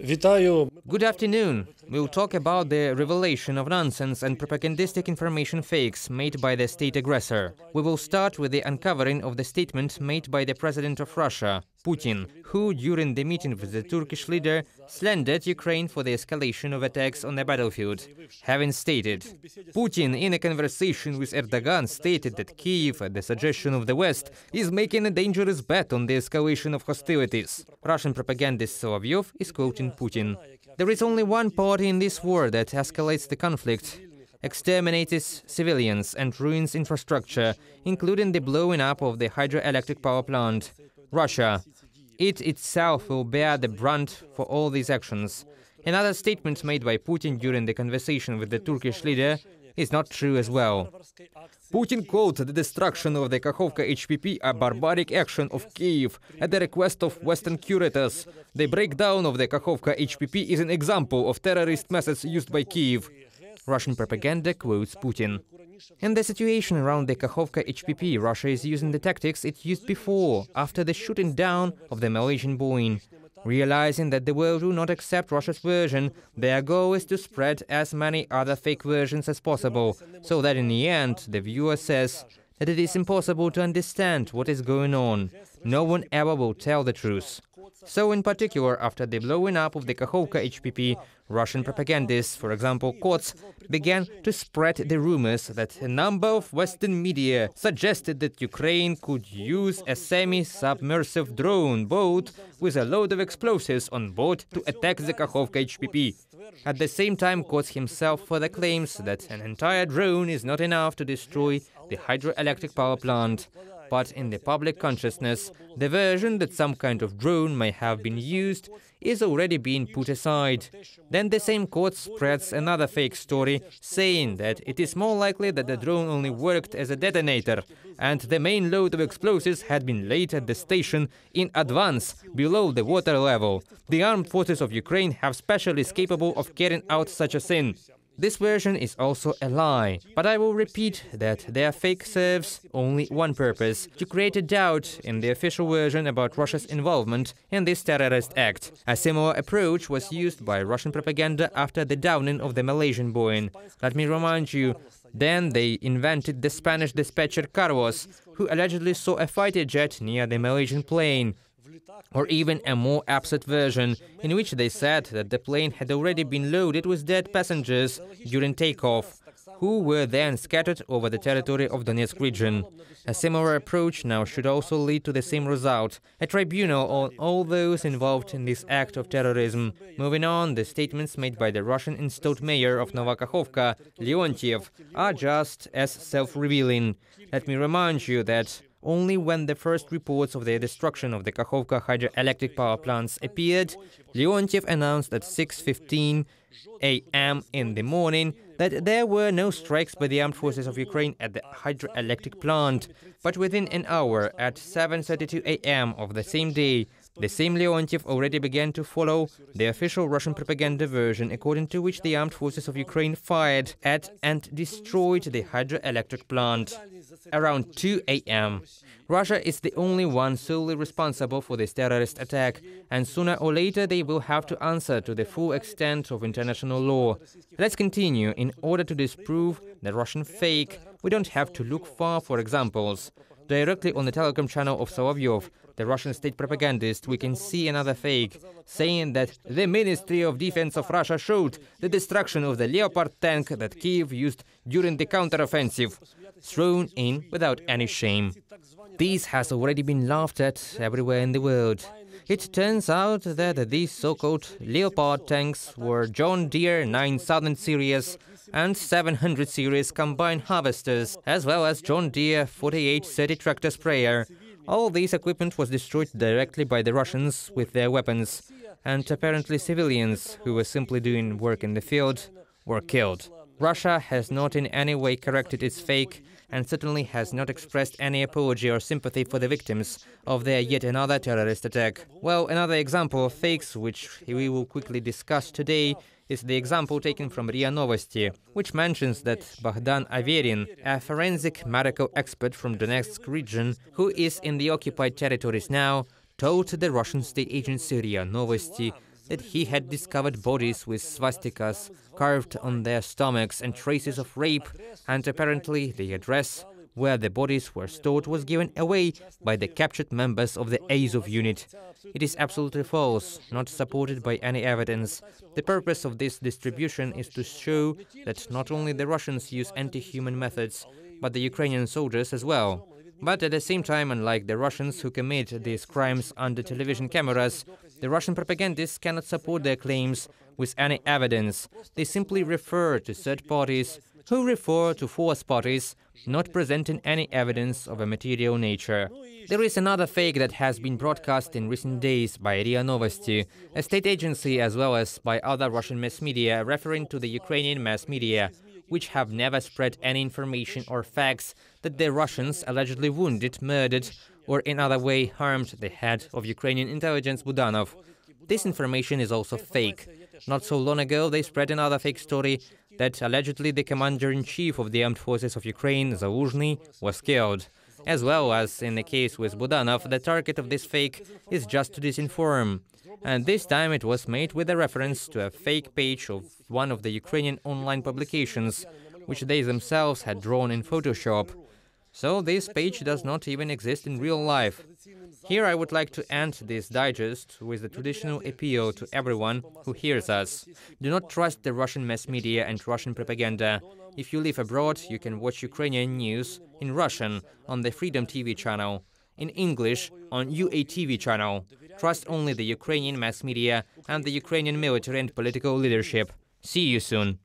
Good afternoon. We'll talk about the revelation of nonsense and propagandistic information fakes made by the state-aggressor. We will start with the uncovering of the statement made by the president of Russia, Putin, who, during the meeting with the Turkish leader, slandered Ukraine for the escalation of attacks on the battlefield, having stated, Putin, in a conversation with Erdogan, stated that Kyiv, at the suggestion of the West, is making a dangerous bet on the escalation of hostilities. Russian propagandist Solovyov is quoting Putin. There is only one party in this war that escalates the conflict, exterminates civilians and ruins infrastructure, including the blowing up of the hydroelectric power plant. Russia. It itself will bear the brunt for all these actions. Another statement made by Putin during the conversation with the Turkish leader is not true as well. Putin called the destruction of the Kakhovka HPP a barbaric action of Kyiv at the request of Western curators. The breakdown of the Kakhovka HPP is an example of terrorist methods used by Kyiv. Russian propaganda quotes Putin. In the situation around the Kakhovka HPP, Russia is using the tactics it used before, after the shooting down of the Malaysian Boeing. Realizing that the world will not accept Russia's version, their goal is to spread as many other fake versions as possible, so that in the end, the viewer says that it is impossible to understand what is going on. No one ever will tell the truth. So in particular, after the blowing up of the Kakhovka HPP, Russian propagandists, for example Kots, began to spread the rumors that a number of Western media suggested that Ukraine could use a semi-submersive drone boat with a load of explosives on board to attack the Kakhovka HPP. At the same time, Kots himself further claims that an entire drone is not enough to destroy the hydroelectric power plant. But in the public consciousness, the version that some kind of drone may have been used is already being put aside. Then the same court spreads another fake story, saying that it is more likely that the drone only worked as a detonator, and the main load of explosives had been laid at the station in advance, below the water level. The armed forces of Ukraine have specialists capable of carrying out such a thing. This version is also a lie, but I will repeat that their fake serves only one purpose: to create a doubt in the official version about Russia's involvement in this terrorist act. A similar approach was used by Russian propaganda after the downing of the Malaysian Boeing. Let me remind you, then they invented the Spanish dispatcher Carlos, who allegedly saw a fighter jet near the Malaysian plane. Or even a more absurd version, in which they said that the plane had already been loaded with dead passengers during takeoff, who were then scattered over the territory of Donetsk region. A similar approach now should also lead to the same result: a tribunal on all those involved in this act of terrorism. Moving on, the statements made by the Russian-installed mayor of Novakakhovka, Leontiev, are just as self-revealing. Let me remind you that only when the first reports of the destruction of the Kakhovka hydroelectric power plants appeared, Leontiev announced at 6:15 a.m. in the morning that there were no strikes by the armed forces of Ukraine at the hydroelectric plant. But within an hour, at 7:32 a.m. of the same day, the same Leontiev already began to follow the official Russian propaganda version, according to which the armed forces of Ukraine fired at and destroyed the hydroelectric plant. Around 2 a.m. Russia is the only one solely responsible for this terrorist attack, and sooner or later they will have to answer to the full extent of international law. Let's continue. In order to disprove the Russian fake, we don't have to look far for examples. Directly on the telecom channel of Solovyov, the Russian state propagandist, we can see another fake, saying that the Ministry of Defense of Russia showed the destruction of the Leopard tank that Kyiv used during the counteroffensive, thrown in without any shame. This has already been laughed at everywhere in the world. It turns out that these so-called Leopard tanks were John Deere 9000 series and 700 series combined harvesters, as well as John Deere 4830 tractor sprayer. All this equipment was destroyed directly by the Russians with their weapons, and apparently civilians who were simply doing work in the field were killed. Russia has not in any way corrected its fake, and certainly has not expressed any apology or sympathy for the victims of their yet another terrorist attack. Well, another example of fakes, which we will quickly discuss today, is the example taken from RIA Novosti, which mentions that Bogdan Averin, a forensic medical expert from Donetsk region, who is in the occupied territories now, told the Russian state agency RIA Novosti that he had discovered bodies with swastikas carved on their stomachs and traces of rape, and apparently the address where the bodies were stored was given away by the captured members of the Azov unit. It is absolutely false, not supported by any evidence. The purpose of this distribution is to show that not only the Russians use anti-human methods, but the Ukrainian soldiers as well. But at the same time, unlike the Russians who commit these crimes under television cameras, the Russian propagandists cannot support their claims with any evidence. They simply refer to third parties who refer to fourth parties, not presenting any evidence of a material nature. There is another fake that has been broadcast in recent days by RIA Novosti, a state agency, as well as by other Russian mass media referring to the Ukrainian mass media, which have never spread any information or facts that the Russians allegedly wounded, murdered, or in other way harmed the head of Ukrainian intelligence Budanov. This information is also fake. Not so long ago, they spread another fake story that allegedly the commander-in-chief of the armed forces of Ukraine, Zaluzhny, was killed. As well as in the case with Budanov, the target of this fake is just to disinform. And this time it was made with a reference to a fake page of one of the Ukrainian online publications, which they themselves had drawn in Photoshop. So this page does not even exist in real life. Here I would like to end this digest with the traditional appeal to everyone who hears us. Do not trust the Russian mass media and Russian propaganda. If you live abroad, you can watch Ukrainian news in Russian on the Freedom TV channel, in English on UATV channel. Trust only the Ukrainian mass media and the Ukrainian military and political leadership. See you soon.